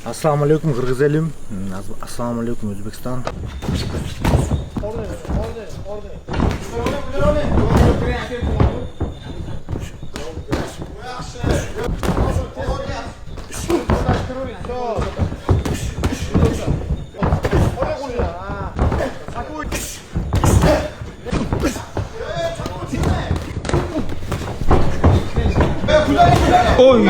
Assalomu alaykum Qirg'iz elim. Assalomu alaykum O'zbekiston. Oy.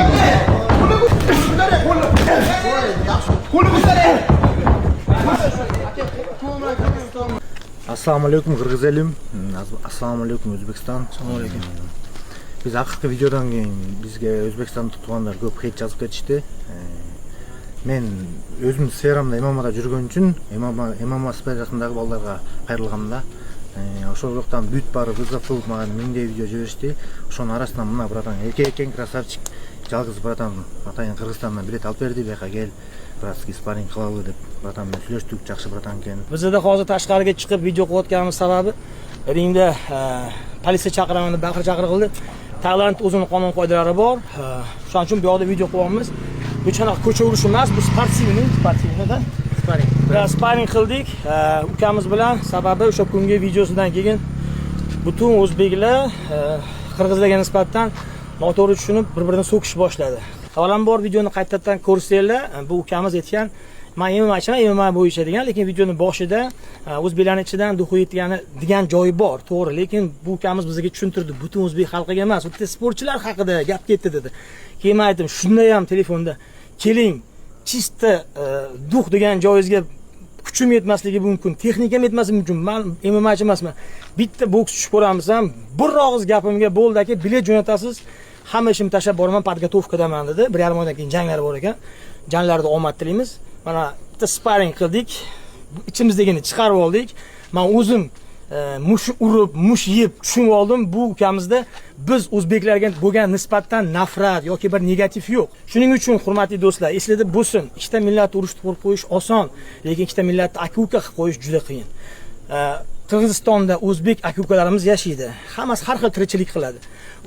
Assalomu alaykum Qirg'iz elim. Assalomu alaykum O'zbekiston. Assalomu alaykum. Biz oxirgi videodan keyin bizga O'zbekiston tutganlar ko'p hech yozib ketishdi. Men o'zim sferamda imomada yurgan uchun imom aspirasındagi bolalarga qayrilganimda o'sha yoqdan büyüt barib izlab qo'yib menga mingday video jo'rishdi. O'shoning arasidan mana bratan erkek krasavchik жалгыз братан атайын Кыргызстандан билет алып берди, бияка кел, братский спарринг кылалы деп братан менен сүйлөштүк, жакшы братан экен. Бизде hozir tashqariga chiqib video qilayotganimiz sababi ringda politsiya chaqiraman deb baqir chaqir qildi. Tailand o'zining qonun qoidalari bor. Shuning uchun bu yerda video qilyapmiz. Bu chanaqa ko'cha urish emas, bu sportivda sparring qildik. Ukamiz bilan sababi o'sha kungi videosidan keyin butun o'zbeklar qirg'izlarga nisbatan noto'g'ri tushunib bir-birini so'kish boshladi. Avvalambor videoni qaytadan ko'rsanglar, bu ukamiz aytgan, men MMA bo'yicha degan, lekin videoning boshida o'zbeklarning ichidan duxu yetgani degan joyi bor, to'g'ri, lekin bu ukamiz bizga tushuntirdi, butun o'zbek xalqiga emas, bitta sportchilar haqida gap ketdi dedi. Keyin men aytdim, shunday ham telefonda keling, chista dux degan joyingizga kuchim yetmasligi mumkin, texnikam yetmasligi mumkin. Men MMAchi emasman. Bitta boks tushib ko'ramiz ham, bir og'iz gapimga bo'ldiki, bilet jo'natasiz, hamma ishimni tashlab boraman, podgotovkadaman dedi. 1,5 oydan keyin janglar bor ekan. Janglarda omad tilaymiz. Mana bitta sparring qildik. İchimizdagini chiqarib oldik. Men o'zim mush urib, mush yeb tushunib oldim. Bu ukamizda biz o'zbeklarga bo'lgan nisbatan nafrat yoki bir negativ yo'q. Shuning uchun hurmatli do'stlar, esingizda bo'lsin, ikkita millatni urushni qilib qo'yish oson, lekin ikkita millatni aka-uka qilib qo'yish juda qiyin. Qirg'izistonda o'zbek aka-ukalarimiz yashaydi. Hammasi har xil tirikchilik qiladi.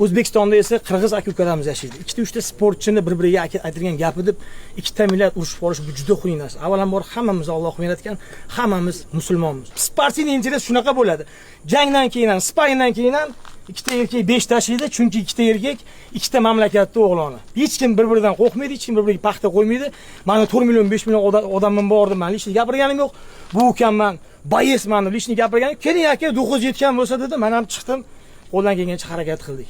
O'zbekistonda esa qirg'iz aka-ukalarimiz yashaydi. Ikkita uchta sportchini bir-biriga aytilgan gapi deb ikkita millat urushib qolish bu juda qiyin narsa. Avvalambor hammamiz Alloh yaratgan, hammamiz musulmonmiz. Sportning interesi shunaqa bo'ladi. Jangdan keyin ham, sparringdan keyin ham ikkita erkak 5 tashlaydi, chunki ikkita erkak ikkita mamlakatda o'g'loni. Hech kim bir-biridan qo'rqmaydi, hech kim bir-biriga paxta qo'ymaydi. Mana 4 million, 5 million odamman bor deb men hech gapirganim yo'q. Bu ukamman bayesman deb hech gapirganim. Keling aka, 9 yetgan bo'lsa dedi, men ham chiqdim. Qo'ldan kelgancha harakat qildik.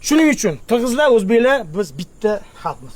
Shuning uchun qirg'izlar, o'zbeklar biz bitta xalqmiz.